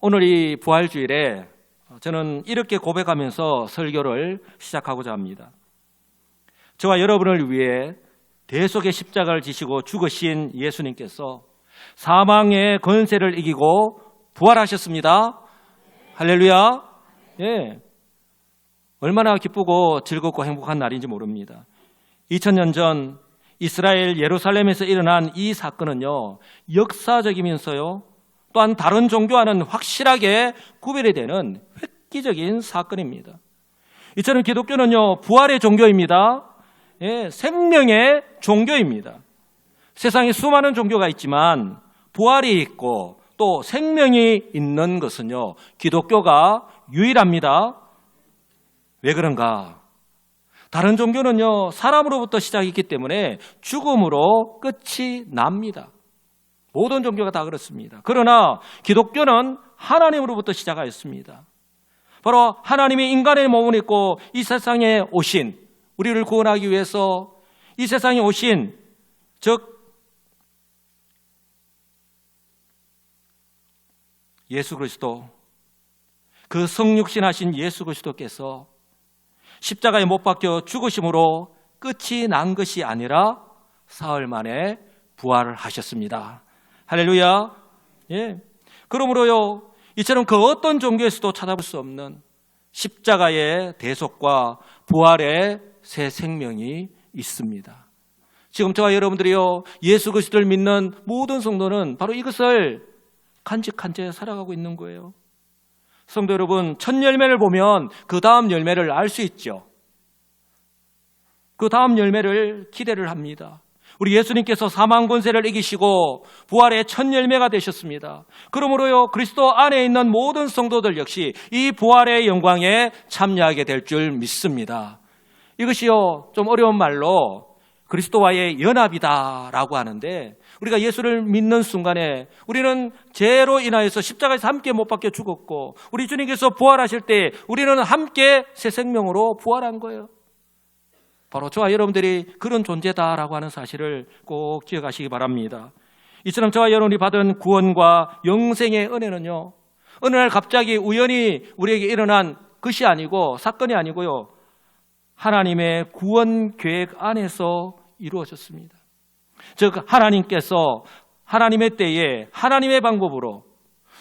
오늘 이 부활주일에 저는 이렇게 고백하면서 설교를 시작하고자 합니다. 저와 여러분을 위해 대속의 십자가를 지시고 죽으신 예수님께서 사망의 권세를 이기고 부활하셨습니다. 할렐루야. 예. 얼마나 기쁘고 즐겁고 행복한 날인지 모릅니다. 2000년 전 이스라엘 예루살렘에서 일어난 이 사건은요, 역사적이면서요, 또한 다른 종교와는 확실하게 구별이 되는 획기적인 사건입니다. 이처럼 기독교는요, 부활의 종교입니다. 예, 생명의 종교입니다. 세상에 수많은 종교가 있지만 부활이 있고 또 생명이 있는 것은요, 기독교가 유일합니다. 왜 그런가? 다른 종교는요, 사람으로부터 시작했기 때문에 죽음으로 끝이 납니다. 모든 종교가 다 그렇습니다. 그러나 기독교는 하나님으로부터 시작하였습니다. 바로 하나님이 인간의 몸을 입고 이 세상에 오신, 우리를 구원하기 위해서 이 세상에 오신, 즉 예수 그리스도, 그 성육신하신 예수 그리스도께서 십자가에 못 박혀 죽으심으로 끝이 난 것이 아니라 사흘 만에 부활을 하셨습니다. 할렐루야. 예. 그러므로요, 이처럼 그 어떤 종교에서도 찾아볼 수 없는 십자가의 대속과 부활의 새 생명이 있습니다. 지금 저와 여러분들이요, 예수 그리스도를 믿는 모든 성도는 바로 이것을 간직한 채 살아가고 있는 거예요. 성도 여러분, 첫 열매를 보면 그 다음 열매를 알 수 있죠. 그 다음 열매를 기대를 합니다. 우리 예수님께서 사망 권세를 이기시고 부활의 첫 열매가 되셨습니다. 그러므로요, 그리스도 안에 있는 모든 성도들 역시 이 부활의 영광에 참여하게 될 줄 믿습니다. 이것이요, 좀 어려운 말로 그리스도와의 연합이다라고 하는데, 우리가 예수를 믿는 순간에 우리는 죄로 인하여서 십자가에서 함께 못 박혀 죽었고, 우리 주님께서 부활하실 때 우리는 함께 새 생명으로 부활한 거예요. 바로 저와 여러분들이 그런 존재다라고 하는 사실을 꼭 기억하시기 바랍니다. 이처럼 저와 여러분이 받은 구원과 영생의 은혜는요, 어느 날 갑자기 우연히 우리에게 일어난 것이 아니고, 사건이 아니고요, 하나님의 구원 계획 안에서 이루어졌습니다. 즉 하나님께서 하나님의 때에 하나님의 방법으로,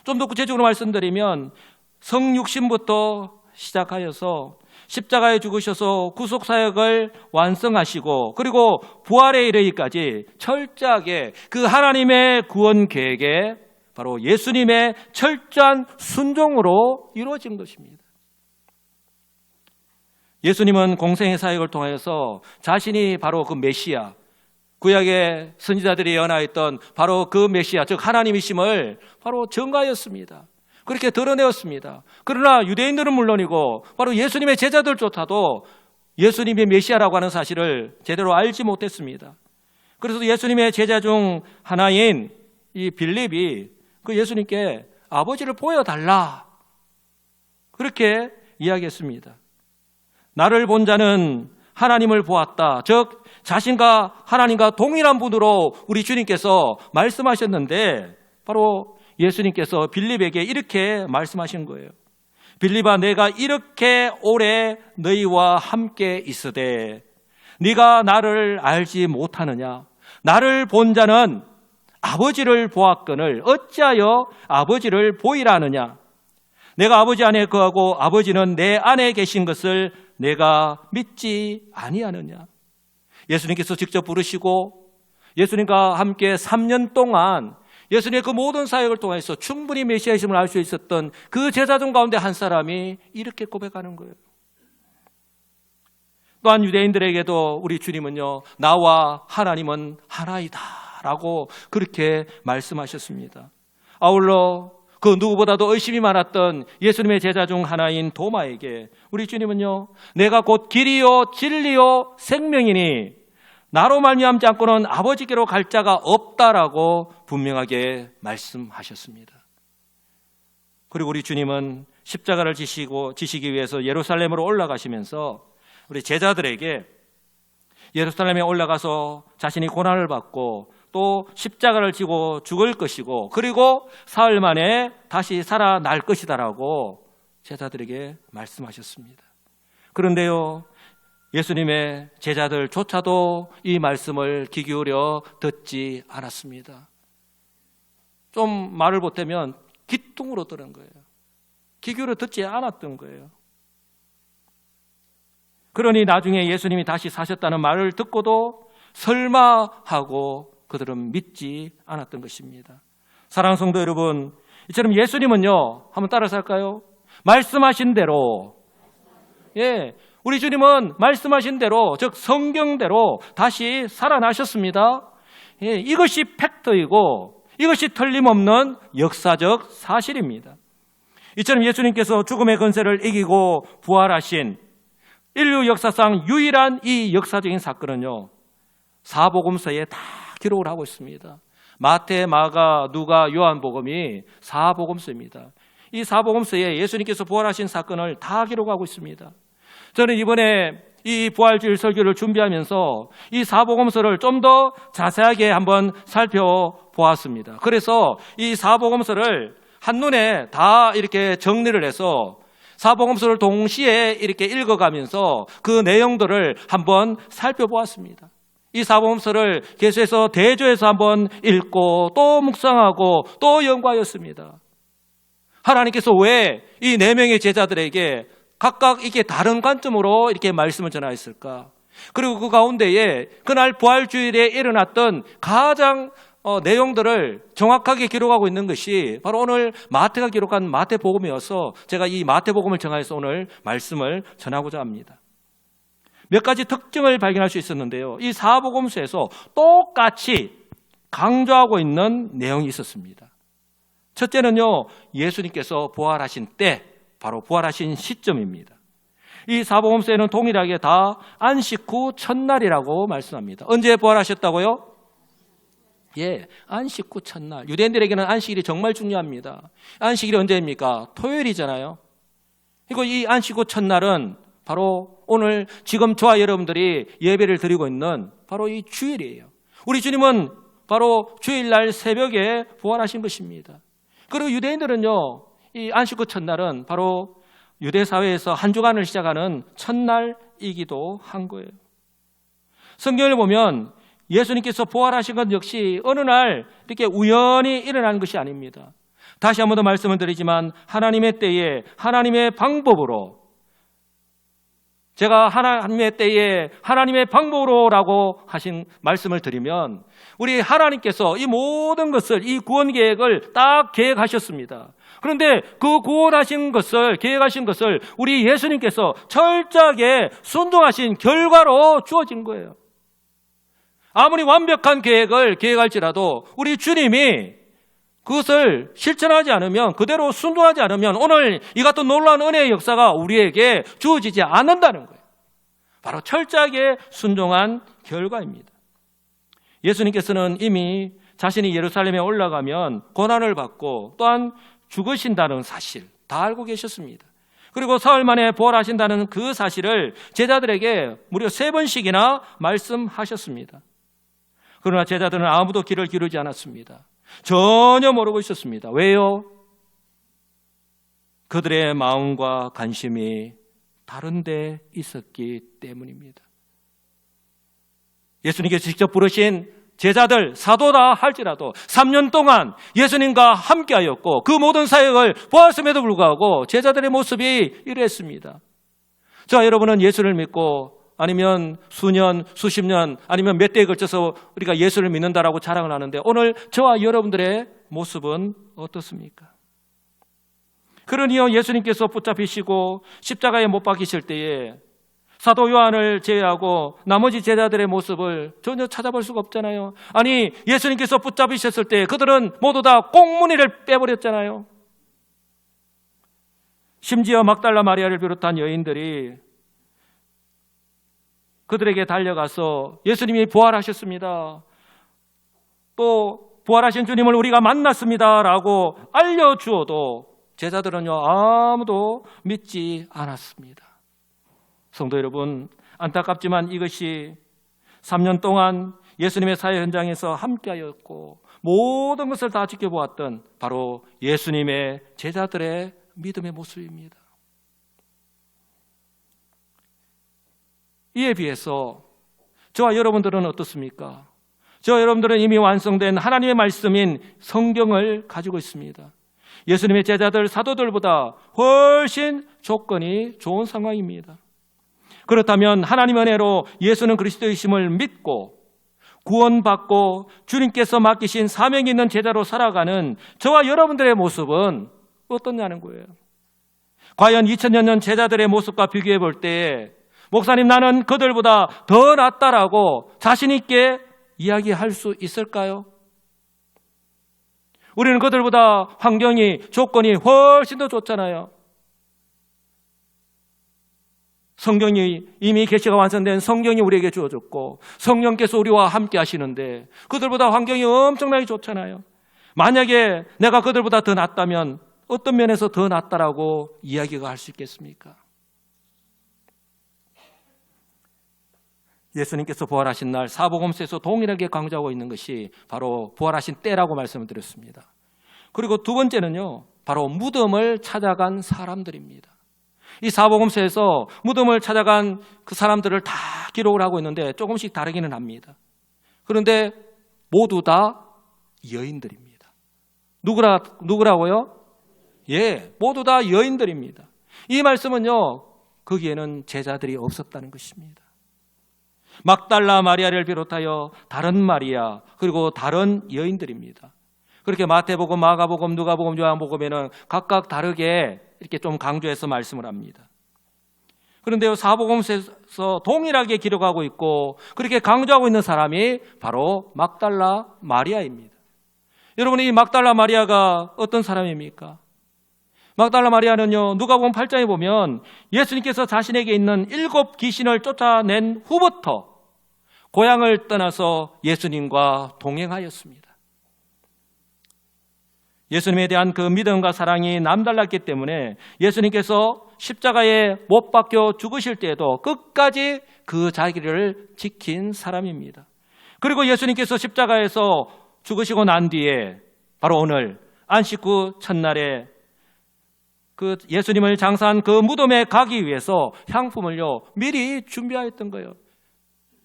좀 더 구체적으로 말씀드리면 성육신부터 시작하여서 십자가에 죽으셔서 구속사역을 완성하시고, 그리고 부활에 이르기까지 철저하게 그 하나님의 구원 계획에 바로 예수님의 철저한 순종으로 이루어진 것입니다. 예수님은 공생의 사역을 통해서 자신이 바로 그 메시아, 구약의 선지자들이 예언하였던 바로 그 메시아, 즉 하나님이심을 바로 증거하였습니다. 그렇게 드러내었습니다. 그러나 유대인들은 물론이고 바로 예수님의 제자들조차도 예수님의 메시아라고 하는 사실을 제대로 알지 못했습니다. 그래서 예수님의 제자 중 하나인 이 빌립이 그 예수님께 아버지를 보여달라, 그렇게 이야기했습니다. 나를 본 자는 하나님을 보았다. 즉 자신과 하나님과 동일한 분으로 우리 주님께서 말씀하셨는데, 바로 예수님께서 빌립에게 이렇게 말씀하신 거예요. 빌립아, 내가 이렇게 오래 너희와 함께 있으되 네가 나를 알지 못하느냐? 나를 본 자는 아버지를 보았거늘 어찌하여 아버지를 보이라 하느냐? 내가 아버지 안에 거하고 아버지는 내 안에 계신 것을 내가 믿지 아니하느냐? 예수님께서 직접 부르시고 예수님과 함께 3년 동안 예수님의 그 모든 사역을 통해서 충분히 메시아이심을 알 수 있었던 그 제자들 가운데 한 사람이 이렇게 고백하는 거예요. 또한 유대인들에게도 우리 주님은요, 나와 하나님은 하나이다 라고 그렇게 말씀하셨습니다. 아울러 그 누구보다도 의심이 많았던 예수님의 제자 중 하나인 도마에게 우리 주님은요, 내가 곧 길이요 진리요 생명이니 나로 말미암지 않고는 아버지께로 갈 자가 없다라고 분명하게 말씀하셨습니다. 그리고 우리 주님은 십자가를 지시기 위해서 예루살렘으로 올라가시면서 우리 제자들에게 예루살렘에 올라가서 자신이 고난을 받고 또 십자가를 지고 죽을 것이고 그리고 사흘 만에 다시 살아날 것이다라고 제자들에게 말씀하셨습니다. 그런데요, 예수님의 제자들조차도 이 말씀을 귀 기울여 듣지 않았습니다. 좀 말을 보태면 귀뚱으로 들은 거예요. 귀 기울여 듣지 않았던 거예요. 그러니 나중에 예수님이 다시 사셨다는 말을 듣고도 설마 하고 그들은 믿지 않았던 것입니다. 사랑하는 성도 여러분, 이처럼 예수님은요, 한번 따라서 할까요? 말씀하신 대로, 우리 주님은 말씀하신 대로, 즉 성경대로 다시 살아나셨습니다. 이것이 팩트이고 이것이 틀림없는 역사적 사실입니다. 이처럼 예수님께서 죽음의 권세를 이기고 부활하신 인류 역사상 유일한 이 역사적인 사건은요, 사복음서에 다 기록을 하고 있습니다. 마태, 마가, 누가, 요한복음이 사복음서입니다. 이 사복음서에 예수님께서 부활하신 사건을 다 기록하고 있습니다. 저는 이번에 이 부활주일 설교를 준비하면서 이 사복음서를 좀 더 자세하게 한번 살펴보았습니다. 그래서 이 사복음서를 한눈에 다 이렇게 정리를 해서 사복음서를 동시에 이렇게 읽어가면서 그 내용들을 한번 살펴보았습니다. 이 사복음서를 계속해서 대조해서 한번 읽고 또 묵상하고 또 연구하였습니다. 하나님께서 왜 이 4명의 제자들에게 각각 이게 다른 관점으로 이렇게 말씀을 전하였을까? 그리고 그 가운데에 그날 부활주일에 일어났던 가장 내용들을 정확하게 기록하고 있는 것이 바로 오늘 마태가 기록한 마태복음이어서 제가 이 마태복음을 정하여서 오늘 말씀을 전하고자 합니다. 몇 가지 특징을 발견할 수 있었는데요. 이 사복음서에서 똑같이 강조하고 있는 내용이 있었습니다. 첫째는요, 예수님께서 부활하신 때, 바로 부활하신 시점입니다. 이 사복음서에는 동일하게 다 안식 후 첫날이라고 말씀합니다. 언제 부활하셨다고요? 안식 후 첫날. 유대인들에게는 안식일이 정말 중요합니다. 안식일이 언제입니까? 토요일이잖아요. 그리고 이 안식 후 첫날은 바로 오늘 지금 저와 여러분들이 예배를 드리고 있는 바로 이 주일이에요. 우리 주님은 바로 주일날 새벽에 부활하신 것입니다. 그리고 유대인들은요, 이 안식 후 첫날은 바로 유대 사회에서 한 주간을 시작하는 첫날이기도 한 거예요. 성경을 보면 예수님께서 부활하신 것 역시 어느 날 이렇게 우연히 일어난 것이 아닙니다. 다시 한 번 더 말씀을 드리지만 하나님의 때에 하나님의 방법으로, 제가 하나님의 때에 하나님의 방법으로라고 하신 말씀을 드리면 우리 하나님께서 이 모든 것을, 이 구원 계획을 딱 계획하셨습니다. 그런데 그 구원하신 것을, 계획하신 것을 우리 예수님께서 철저하게 순종하신 결과로 주어진 거예요. 아무리 완벽한 계획을 계획할지라도 우리 주님이 그것을 실천하지 않으면, 그대로 순종하지 않으면 오늘 이 같은 놀라운 은혜의 역사가 우리에게 주어지지 않는다는 거예요. 바로 철저하게 순종한 결과입니다. 예수님께서는 이미 자신이 예루살렘에 올라가면 고난을 받고 또한 죽으신다는 사실 다 알고 계셨습니다. 그리고 사흘 만에 부활하신다는 그 사실을 제자들에게 무려 3번씩이나 말씀하셨습니다. 그러나 제자들은 아무도 귀를 기울이지 않았습니다. 전혀 모르고 있었습니다. 왜요? 그들의 마음과 관심이 다른 데 있었기 때문입니다. 예수님께서 직접 부르신 제자들, 사도다 할지라도 3년 동안 예수님과 함께하였고 그 모든 사역을 보았음에도 불구하고 제자들의 모습이 이랬습니다. 자, 여러분은 예수를 믿고 아니면 수년, 수십 년, 아니면 몇 대에 걸쳐서 우리가 예수를 믿는다라고 자랑을 하는데 오늘 저와 여러분들의 모습은 어떻습니까? 그러니요, 예수님께서 붙잡히시고 십자가에 못 박히실 때에 사도 요한을 제외하고 나머지 제자들의 모습을 전혀 찾아볼 수가 없잖아요. 아니, 예수님께서 붙잡히셨을 때 그들은 모두 다 꽁무니를 빼버렸잖아요. 심지어 막달라 마리아를 비롯한 여인들이 그들에게 달려가서 예수님이 부활하셨습니다, 또 부활하신 주님을 우리가 만났습니다라고 알려주어도 제자들은요, 아무도 믿지 않았습니다. 성도 여러분, 안타깝지만 이것이 3년 동안 예수님의 사회 현장에서 함께하였고 모든 것을 다 지켜보았던 바로 예수님의 제자들의 믿음의 모습입니다. 이에 비해서 저와 여러분들은 어떻습니까? 저와 여러분들은 이미 완성된 하나님의 말씀인 성경을 가지고 있습니다. 예수님의 제자들, 사도들보다 훨씬 조건이 좋은 상황입니다. 그렇다면 하나님의 은혜로 예수는 그리스도이심을 믿고 구원받고 주님께서 맡기신 사명이 있는 제자로 살아가는 저와 여러분들의 모습은 어떻냐는 거예요. 과연 2000년 전 제자들의 모습과 비교해 볼 때 목사님, 나는 그들보다 더 낫다라고 자신 있게 이야기할 수 있을까요? 우리는 그들보다 환경이, 조건이 훨씬 더 좋잖아요. 성경이 이미 계시가 완성된 성경이 우리에게 주어졌고 성령께서 우리와 함께 하시는데 그들보다 환경이 엄청나게 좋잖아요. 만약에 내가 그들보다 더 낫다면 어떤 면에서 더 낫다라고 이야기가 할 수 있겠습니까? 예수님께서 부활하신 날 사복음서에서 동일하게 강조하고 있는 것이 바로 부활하신 때라고 말씀을 드렸습니다. 그리고 두 번째는요, 바로 무덤을 찾아간 사람들입니다. 이 사복음서에서 무덤을 찾아간 그 사람들을 다 기록을 하고 있는데 조금씩 다르기는 합니다. 그런데 모두 다 여인들입니다. 누구라고요? 예, 모두 다 여인들입니다. 이 말씀은요, 거기에는 제자들이 없었다는 것입니다. 막달라 마리아를 비롯하여 다른 마리아, 그리고 다른 여인들입니다. 그렇게 마태복음, 마가복음, 누가복음, 요한복음에는 각각 다르게 이렇게 좀 강조해서 말씀을 합니다. 그런데요, 사복음서에서 동일하게 기록하고 있고 그렇게 강조하고 있는 사람이 바로 막달라 마리아입니다. 여러분, 이 막달라 마리아가 어떤 사람입니까? 막달라 마리아는요, 누가복음 8장에 보면 예수님께서 자신에게 있는 7 귀신을 쫓아낸 후부터 고향을 떠나서 예수님과 동행하였습니다. 예수님에 대한 그 믿음과 사랑이 남달랐기 때문에 예수님께서 십자가에 못 박혀 죽으실 때에도 끝까지 그 자기를 지킨 사람입니다. 그리고 예수님께서 십자가에서 죽으시고 난 뒤에 바로 오늘 안식구 첫날에 그 예수님을 장사한 그 무덤에 가기 위해서 향품을요 미리 준비하였던 거예요.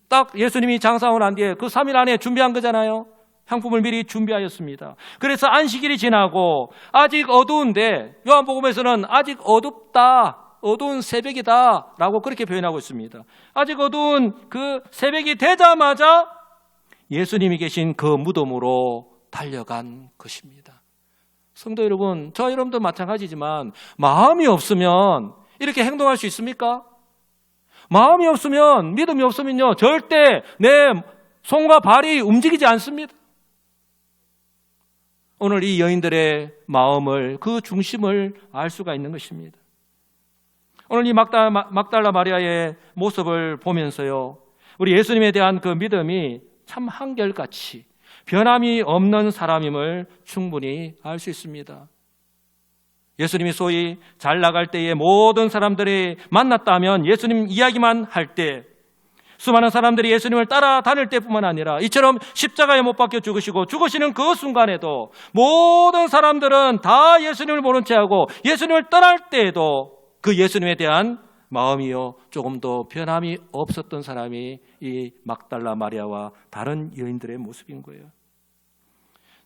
딱 예수님이 장사하고 난 뒤에 그 3일 안에 준비한 거잖아요. 향품을 미리 준비하였습니다. 그래서 안식일이 지나고 아직 어두운데 요한복음에서는 아직 어둡다, 어두운 새벽이다 라고 그렇게 표현하고 있습니다. 아직 어두운 그 새벽이 되자마자 예수님이 계신 그 무덤으로 달려간 것입니다. 성도 여러분, 저 여러분도 마찬가지지만 마음이 없으면 이렇게 행동할 수 있습니까? 마음이 없으면, 믿음이 없으면요 절대 내 손과 발이 움직이지 않습니다. 오늘 이 여인들의 마음을, 그 중심을 알 수가 있는 것입니다. 오늘 이 막달라 마리아의 모습을 보면서요, 우리 예수님에 대한 그 믿음이 참 한결같이 변함이 없는 사람임을 충분히 알 수 있습니다. 예수님이 소위 잘 나갈 때에 모든 사람들이 만났다면 예수님 이야기만 할 때 수많은 사람들이 예수님을 따라다닐 때뿐만 아니라 이처럼 십자가에 못 박혀 죽으시는 그 순간에도 모든 사람들은 다 예수님을 모른 채하고 예수님을 떠날 때에도 그 예수님에 대한 마음이요 조금 더 변함이 없었던 사람이 이 막달라 마리아와 다른 여인들의 모습인 거예요.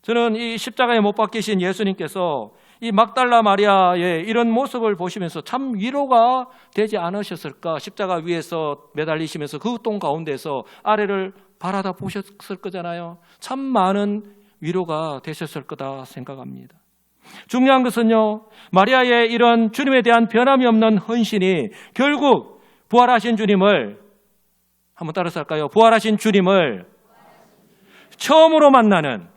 저는 이 십자가에 못 박히신 예수님께서 이 막달라 마리아의 이런 모습을 보시면서 참 위로가 되지 않으셨을까? 십자가 위에서 매달리시면서 그 고통 가운데서 아래를 바라다 보셨을 거잖아요. 참 많은 위로가 되셨을 거다 생각합니다. 중요한 것은요, 마리아의 이런 주님에 대한 변함이 없는 헌신이 결국 부활하신 주님을, 한번 따라서 할까요? 부활하신 주님을 처음으로 만나는,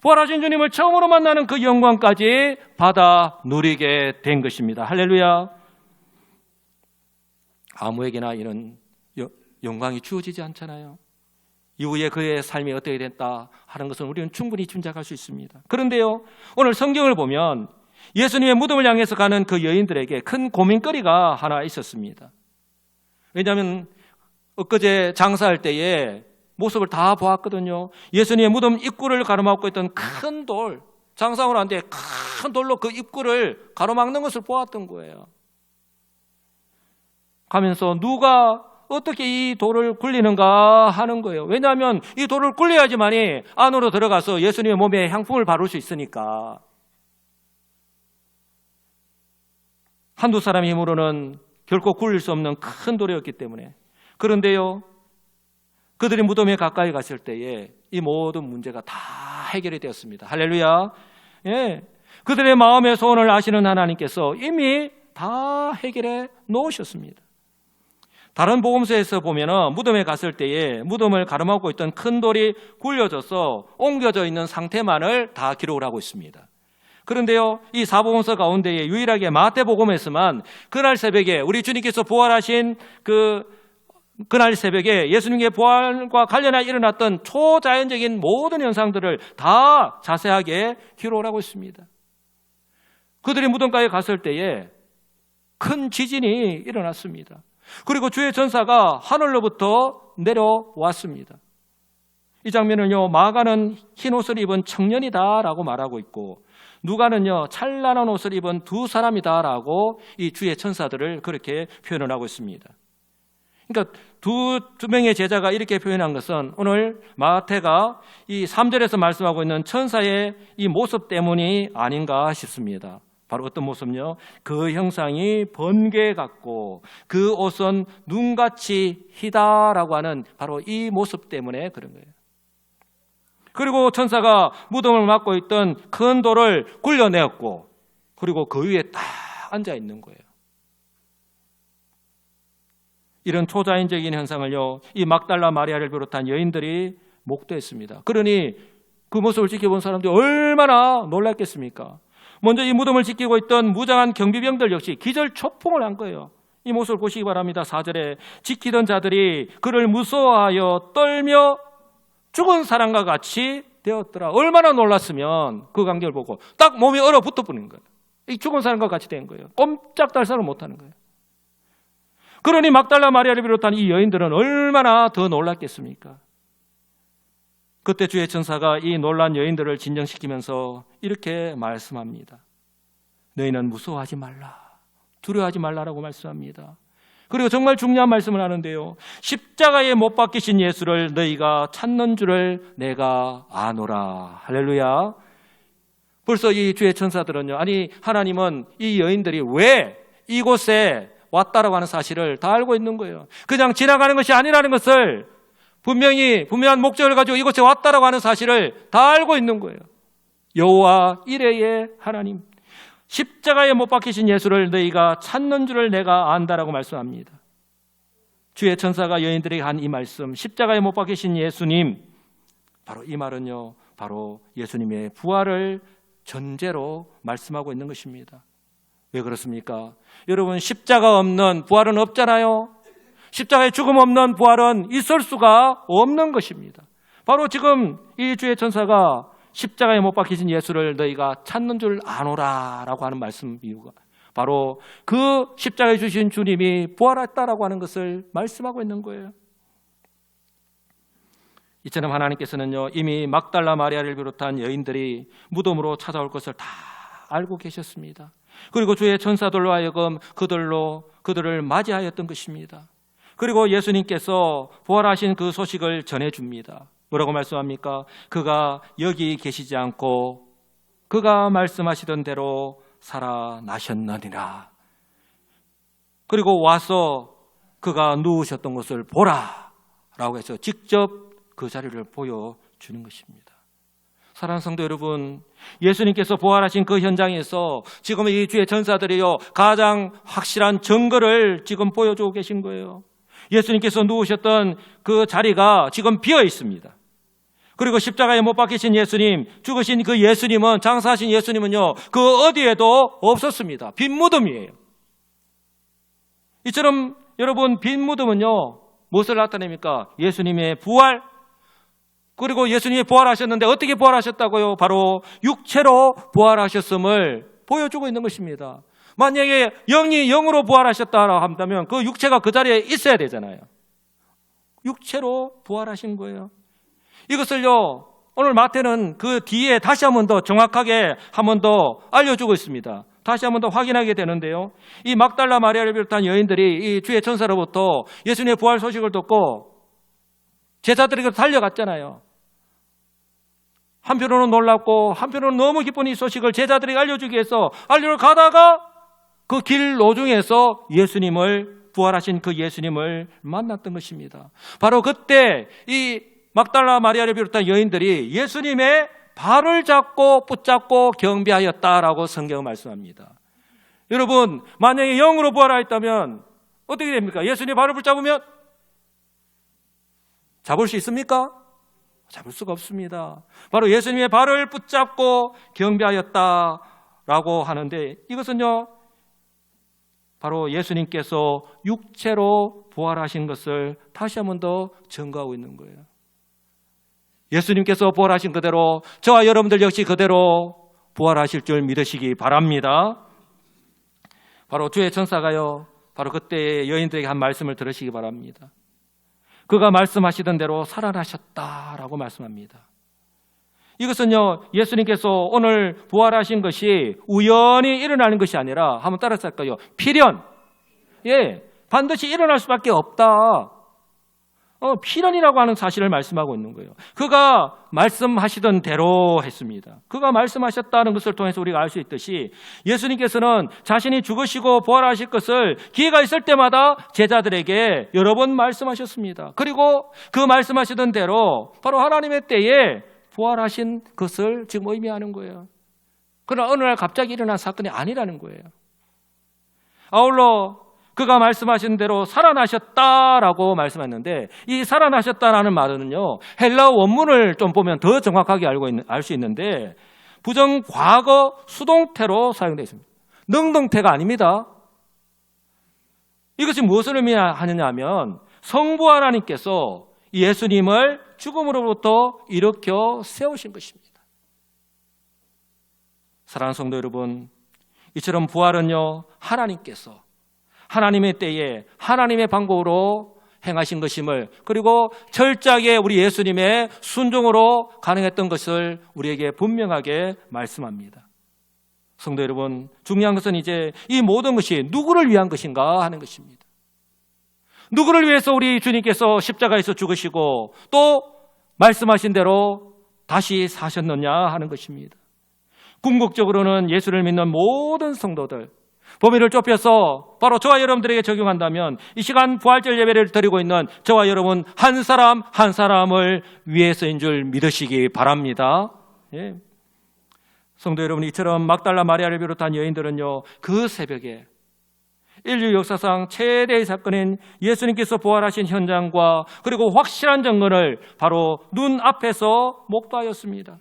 부활하신 주님을 처음으로 만나는 그 영광까지 받아 누리게 된 것입니다. 할렐루야. 아무에게나 이런 영광이 주어지지 않잖아요. 이후에 그의 삶이 어떻게 됐다 하는 것은 우리는 충분히 짐작할 수 있습니다. 그런데요, 오늘 성경을 보면 예수님의 무덤을 향해서 가는 그 여인들에게 큰 고민거리가 하나 있었습니다. 왜냐하면 엊그제 장사할 때에 모습을 다 보았거든요. 예수님의 무덤 입구를 가로막고 있던 큰 돌, 장사하고 난 뒤에 큰 돌로 그 입구를 가로막는 것을 보았던 거예요. 가면서 누가 어떻게 이 돌을 굴리는가 하는 거예요. 왜냐하면 이 돌을 굴려야지만이 안으로 들어가서 예수님의 몸에 향품을 바를 수 있으니까. 한두 사람 힘으로는 결코 굴릴 수 없는 큰 돌이었기 때문에. 그런데요, 그들이 무덤에 가까이 갔을 때에 이 모든 문제가 다 해결이 되었습니다. 할렐루야. 예. 그들의 마음의 소원을 아시는 하나님께서 이미 다 해결해 놓으셨습니다. 다른 복음서에서 보면은 무덤에 갔을 때에 무덤을 가로막고 있던 큰 돌이 굴려져서 옮겨져 있는 상태만을 다 기록을 하고 있습니다. 그런데요, 이 사복음서 가운데에 유일하게 마태복음에서만 그날 새벽에 우리 주님께서 부활하신 그날 새벽에 예수님의 부활과 관련해 일어났던 초자연적인 모든 현상들을 다 자세하게 기록을 하고 있습니다. 그들이 무덤가에 갔을 때에 큰 지진이 일어났습니다. 그리고 주의 전사가 하늘로부터 내려왔습니다. 이 장면은요, 마가는 흰 옷을 입은 청년이다라고 말하고 있고, 누가는요, 찬란한 옷을 입은 두 사람이다라고 이 주의 천사들을 그렇게 표현을 하고 있습니다. 그러니까 두 명의 제자가 이렇게 표현한 것은 오늘 마태가 이 3절에서 말씀하고 있는 천사의 이 모습 때문이 아닌가 싶습니다. 바로 어떤 모습은요? 그 형상이 번개 같고 그 옷은 눈같이 희다라고 하는 바로 이 모습 때문에 그런 거예요. 그리고 천사가 무덤을 막고 있던 큰 돌을 굴려내었고, 그리고 그 위에 딱 앉아 있는 거예요. 이런 초자연적인 현상을요, 이 막달라 마리아를 비롯한 여인들이 목도했습니다. 그러니 그 모습을 지켜본 사람들이 얼마나 놀랐겠습니까? 먼저 이 무덤을 지키고 있던 무장한 경비병들 역시 기절초풍을 한 거예요. 이 모습을 보시기 바랍니다. 4절에 지키던 자들이 그를 무서워하여 떨며 죽은 사람과 같이 되었더라. 얼마나 놀랐으면 그 광경을 보고 딱 몸이 얼어붙어 버린 거예요. 이 죽은 사람과 같이 된 거예요. 꼼짝달싹을 못하는 거예요. 그러니 막달라 마리아를 비롯한 이 여인들은 얼마나 더 놀랐겠습니까? 그때 주의 천사가 이 놀란 여인들을 진정시키면서 이렇게 말씀합니다. 너희는 무서워하지 말라, 두려워하지 말라라고 말씀합니다. 그리고 정말 중요한 말씀을 하는데요, 십자가에 못 박히신 예수를 너희가 찾는 줄을 내가 아노라. 할렐루야. 벌써 이 주의 천사들은요, 아니 하나님은 이 여인들이 왜 이곳에 왔다라고 하는 사실을 다 알고 있는 거예요. 그냥 지나가는 것이 아니라는 것을 분명한 목적을 가지고 이곳에 왔다라고 하는 사실을 다 알고 있는 거예요. 여호와 이레의 하나님, 십자가에 못 박히신 예수를 너희가 찾는 줄을 내가 안다라고 말씀합니다. 주의 천사가 여인들에게 한 이 말씀, 십자가에 못 박히신 예수님, 바로 이 말은요, 바로 예수님의 부활을 전제로 말씀하고 있는 것입니다. 왜 그렇습니까? 여러분, 십자가 없는 부활은 없잖아요. 십자가에 죽음 없는 부활은 있을 수가 없는 것입니다. 바로 지금 이 주의 천사가 십자가에 못 박히신 예수를 너희가 찾는 줄 아노라라고 하는 말씀 이유가 바로 그 십자가에 주신 주님이 부활했다라고 하는 것을 말씀하고 있는 거예요. 이처럼 하나님께서는요, 이미 막달라 마리아를 비롯한 여인들이 무덤으로 찾아올 것을 다 알고 계셨습니다. 그리고 주의 천사들로 하여금 그들을 맞이하였던 것입니다. 그리고 예수님께서 부활하신 그 소식을 전해줍니다. 뭐라고 말씀합니까? 그가 여기 계시지 않고 그가 말씀하시던 대로 살아나셨느니라. 그리고 와서 그가 누우셨던 것을 보라 라고 해서 직접 그 자리를 보여주는 것입니다. 사랑하는 성도 여러분, 예수님께서 부활하신 그 현장에서 지금 이 주의 전사들이요, 가장 확실한 증거를 지금 보여주고 계신 거예요. 예수님께서 누우셨던 그 자리가 지금 비어 있습니다. 그리고 십자가에 못 박히신 예수님, 죽으신 그 예수님은, 장사하신 예수님은요, 그 어디에도 없었습니다. 빈 무덤이에요. 이처럼 여러분, 빈 무덤은요, 무엇을 나타냅니까? 예수님의 부활. 그리고 예수님이 부활하셨는데 어떻게 부활하셨다고요? 바로 육체로 부활하셨음을 보여주고 있는 것입니다. 만약에 영이 영으로 부활하셨다고 한다면 그 육체가 그 자리에 있어야 되잖아요. 육체로 부활하신 거예요. 이것을요, 오늘 마태는 그 뒤에 다시 한 번 더 정확하게 한 번 더 알려주고 있습니다. 다시 한 번 더 확인하게 되는데요. 이 막달라 마리아를 비롯한 여인들이 이 주의 천사로부터 예수님의 부활 소식을 듣고 제자들에게 달려갔잖아요. 한편으로는 놀랍고 한편으로는 너무 기쁜 이 소식을 제자들에게 알려주기 위해서 알리러 가다가 그 길 노중에서 예수님을, 부활하신 그 예수님을 만났던 것입니다. 바로 그때 이 막달라 마리아를 비롯한 여인들이 예수님의 발을 잡고 붙잡고 경배하였다라고 성경은 말씀합니다. 여러분, 만약에 영으로 부활하였다면 어떻게 됩니까? 예수님의 발을 붙잡으면 잡을 수 있습니까? 잡을 수가 없습니다. 바로 예수님의 발을 붙잡고 경배하였다라고 하는데, 이것은요, 바로 예수님께서 육체로 부활하신 것을 다시 한 번 더 증거하고 있는 거예요. 예수님께서 부활하신 그대로 저와 여러분들 역시 그대로 부활하실 줄 믿으시기 바랍니다. 바로 주의 천사가요, 바로 그때 여인들에게 한 말씀을 들으시기 바랍니다. 그가 말씀하시던 대로 살아나셨다라고 말씀합니다. 이것은요, 예수님께서 오늘 부활하신 것이 우연히 일어나는 것이 아니라, 한번 따라서 할까요? 필연. 반드시 일어날 수밖에 없다. 필연이라고 하는 사실을 말씀하고 있는 거예요. 그가 말씀하시던 대로 했습니다. 그가 말씀하셨다는 것을 통해서 우리가 알 수 있듯이 예수님께서는 자신이 죽으시고 부활하실 것을 기회가 있을 때마다 제자들에게 여러 번 말씀하셨습니다. 그리고 그 말씀하시던 대로 바로 하나님의 때에 부활하신 것을 지금 의미하는 거예요. 그러나 어느 날 갑자기 일어난 사건이 아니라는 거예요. 아울러 그가 말씀하신 대로 살아나셨다라고 말씀했는데, 이 살아나셨다라는 말은요, 헬라어 원문을 좀 보면 더 정확하게 알 수 있는데 부정 과거 수동태로 사용되어 있습니다. 능동태가 아닙니다. 이것이 무엇을 의미하느냐 하면 성부 하나님께서 예수님을 죽음으로부터 일으켜 세우신 것입니다. 사랑하는 성도 여러분, 이처럼 부활은요, 하나님께서 하나님의 때에 하나님의 방법으로 행하신 것임을, 그리고 철저하게 우리 예수님의 순종으로 가능했던 것을 우리에게 분명하게 말씀합니다. 성도 여러분, 중요한 것은 이제 이 모든 것이 누구를 위한 것인가 하는 것입니다. 누구를 위해서 우리 주님께서 십자가에서 죽으시고 또 말씀하신 대로 다시 사셨느냐 하는 것입니다. 궁극적으로는 예수를 믿는 모든 성도들, 범위를 좁혀서 바로 저와 여러분들에게 적용한다면 이 시간 부활절 예배를 드리고 있는 저와 여러분 한 사람 한 사람을 위해서인 줄 믿으시기 바랍니다. 성도 여러분, 이처럼 막달라 마리아를 비롯한 여인들은요, 그 새벽에 인류 역사상 최대의 사건인 예수님께서 부활하신 현장과 그리고 확실한 증거를 바로 눈앞에서 목도하였습니다.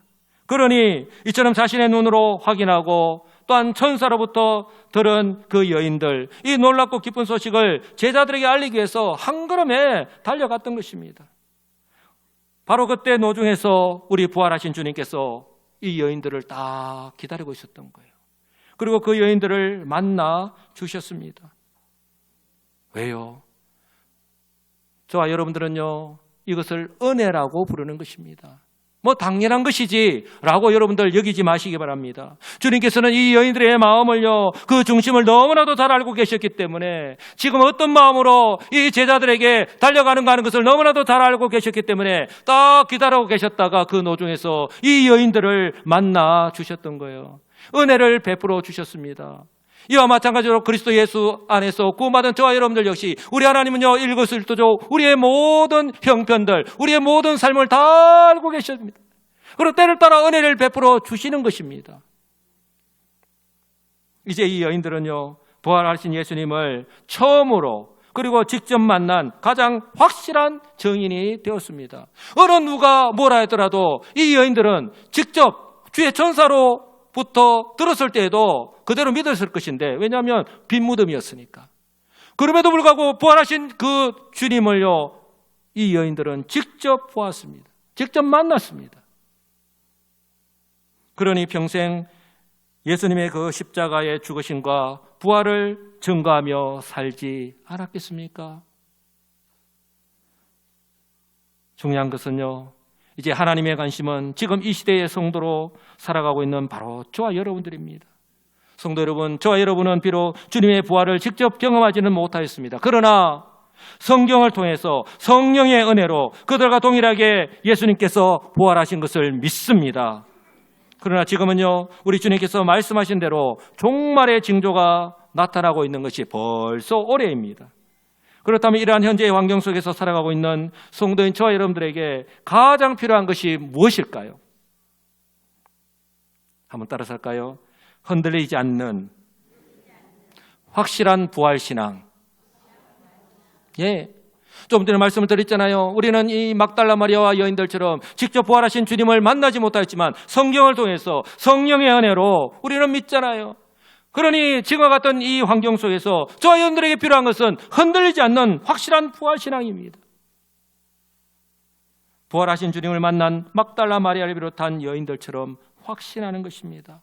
그러니 이처럼 자신의 눈으로 확인하고 또한 천사로부터 들은 그 여인들, 이 놀랍고 기쁜 소식을 제자들에게 알리기 위해서 한 걸음에 달려갔던 것입니다. 바로 그때 노중에서 우리 부활하신 주님께서 이 여인들을 딱 기다리고 있었던 거예요. 그리고 그 여인들을 만나 주셨습니다. 왜요? 저와 여러분들은요, 이것을 은혜라고 부르는 것입니다. 뭐 당연한 것이지 라고 여러분들 여기지 마시기 바랍니다. 주님께서는 이 여인들의 마음을요, 그 중심을 너무나도 잘 알고 계셨기 때문에 지금 어떤 마음으로 이 제자들에게 달려가는가 하는 것을 너무나도 잘 알고 계셨기 때문에 딱 기다리고 계셨다가 그 노중에서 이 여인들을 만나 주셨던 거예요. 은혜를 베풀어 주셨습니다. 이와 마찬가지로 그리스도 예수 안에서 구원받은 저와 여러분들 역시 우리 하나님은요, 일거수일투족 우리의 모든 형편들, 우리의 모든 삶을 다 알고 계십니다. 그리고 때를 따라 은혜를 베풀어 주시는 것입니다. 이제 이 여인들은요, 부활하신 예수님을 처음으로 그리고 직접 만난 가장 확실한 증인이 되었습니다. 어느 누가 뭐라 하더라도 이 여인들은 직접 주의 천사로부터 들었을 때에도 그대로 믿었을 것인데, 왜냐하면 빈 무덤이었으니까. 그럼에도 불구하고 부활하신 그 주님을요, 이 여인들은 직접 보았습니다. 직접 만났습니다. 그러니 평생 예수님의 그 십자가의 죽으심과 부활을 증거하며 살지 않았겠습니까? 중요한 것은요, 이제 하나님의 관심은 지금 이 시대의 성도로 살아가고 있는 바로 저와 여러분들입니다. 성도 여러분, 저와 여러분은 비록 주님의 부활을 직접 경험하지는 못하였습니다. 그러나 성경을 통해서 성령의 은혜로 그들과 동일하게 예수님께서 부활하신 것을 믿습니다. 그러나 지금은요, 우리 주님께서 말씀하신 대로 종말의 징조가 나타나고 있는 것이 벌써 오래입니다. 그렇다면 이러한 현재의 환경 속에서 살아가고 있는 성도인 저와 여러분들에게 가장 필요한 것이 무엇일까요? 한번 따라서 할까요? 흔들리지 않는 확실한 부활신앙. 예. 좀 전에 말씀을 드렸잖아요. 우리는 이 막달라 마리아와 여인들처럼 직접 부활하신 주님을 만나지 못하였지만 성경을 통해서 성령의 은혜로 우리는 믿잖아요. 그러니 지금과 같은 이 환경 속에서 저와 여러분들에게 필요한 것은 흔들리지 않는 확실한 부활신앙입니다. 부활하신 주님을 만난 막달라 마리아를 비롯한 여인들처럼 확신하는 것입니다.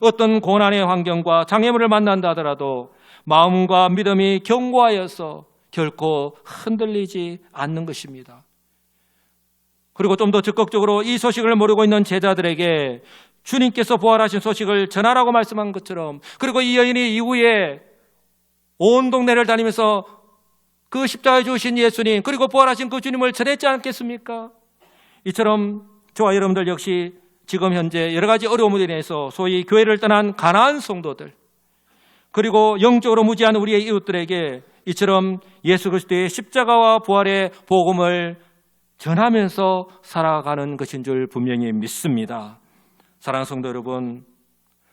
어떤 고난의 환경과 장애물을 만난다 하더라도 마음과 믿음이 견고하여서 결코 흔들리지 않는 것입니다. 그리고 좀 더 적극적으로 이 소식을 모르고 있는 제자들에게 주님께서 부활하신 소식을 전하라고 말씀한 것처럼, 그리고 이 여인이 이후에 온 동네를 다니면서 그 십자가에 죽으신 예수님, 그리고 부활하신 그 주님을 전했지 않겠습니까? 이처럼 저와 여러분들 역시 지금 현재 여러 가지 어려움으로 인해서 소위 교회를 떠난 가난한 성도들, 그리고 영적으로 무지한 우리의 이웃들에게 이처럼 예수 그리스도의 십자가와 부활의 복음을 전하면서 살아가는 것인 줄 분명히 믿습니다. 사랑하는 성도 여러분,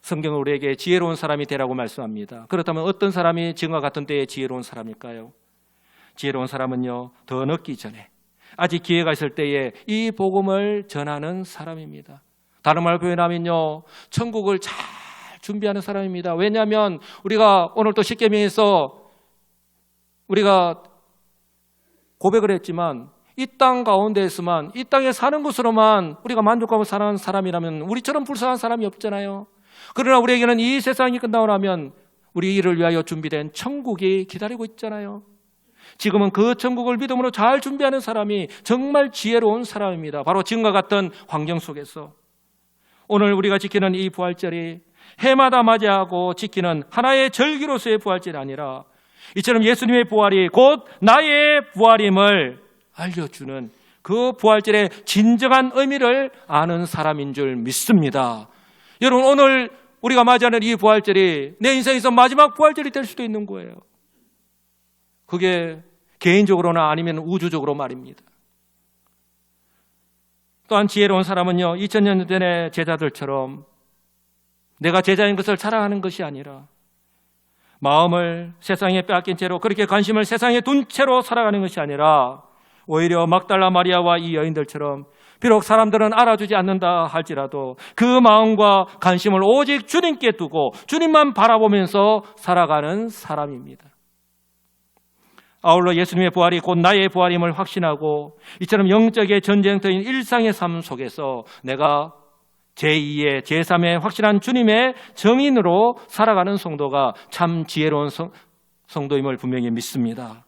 성경은 우리에게 지혜로운 사람이 되라고 말씀합니다. 그렇다면 어떤 사람이 지금과 같은 때에 지혜로운 사람일까요? 지혜로운 사람은요, 더 늦기 전에, 아직 기회가 있을 때에 이 복음을 전하는 사람입니다. 다른 말로 표현하면요, 천국을 잘 준비하는 사람입니다. 왜냐하면 우리가 오늘 또 십계명에서 우리가 고백을 했지만 이 땅 가운데에서만, 이 땅에 사는 것으로만 우리가 만족하고 사는 사람이라면 우리처럼 불쌍한 사람이 없잖아요. 그러나 우리에게는 이 세상이 끝나고 나면 우리 일을 위하여 준비된 천국이 기다리고 있잖아요. 지금은 그 천국을 믿음으로 잘 준비하는 사람이 정말 지혜로운 사람입니다. 바로 지금과 같은 환경 속에서 오늘 우리가 지키는 이 부활절이 해마다 맞이하고 지키는 하나의 절기로서의 부활절이 아니라 이처럼 예수님의 부활이 곧 나의 부활임을 알려주는 그 부활절의 진정한 의미를 아는 사람인 줄 믿습니다. 여러분, 오늘 우리가 맞이하는 이 부활절이 내 인생에서 마지막 부활절이 될 수도 있는 거예요. 그게 개인적으로나 아니면 우주적으로 말입니다. 또한 지혜로운 사람은요, 2000년 전의 제자들처럼 내가 제자인 것을 자랑하는 것이 아니라 마음을 세상에 빼앗긴 채로, 그렇게 관심을 세상에 둔 채로 살아가는 것이 아니라 오히려 막달라 마리아와 이 여인들처럼 비록 사람들은 알아주지 않는다 할지라도 그 마음과 관심을 오직 주님께 두고 주님만 바라보면서 살아가는 사람입니다. 아울러 예수님의 부활이 곧 나의 부활임을 확신하고 이처럼 영적의 전쟁터인 일상의 삶 속에서 내가 제2의 제3의 확실한 주님의 정인으로 살아가는 성도가 참 지혜로운 성도임을 분명히 믿습니다.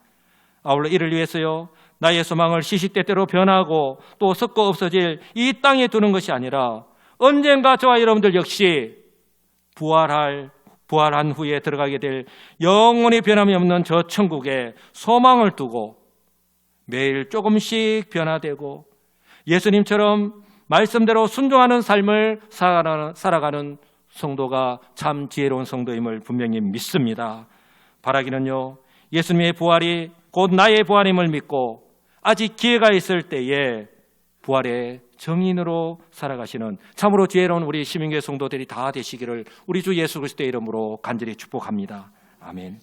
아울러 이를 위해서요, 나의 소망을 시시때때로 변하고 또 썩고 없어질 이 땅에 두는 것이 아니라 언젠가 저와 여러분들 역시 부활한 후에 들어가게 될 영원히 변함이 없는 저 천국에 소망을 두고 매일 조금씩 변화되고 예수님처럼 말씀대로 순종하는 삶을 살아가는 성도가 참 지혜로운 성도임을 분명히 믿습니다. 바라기는요, 예수님의 부활이 곧 나의 부활임을 믿고 아직 기회가 있을 때에 부활의 정인으로 살아가시는 참으로 지혜로운 우리 시민교회 성도들이 다 되시기를 우리 주 예수 그리스도의 이름으로 간절히 축복합니다. 아멘.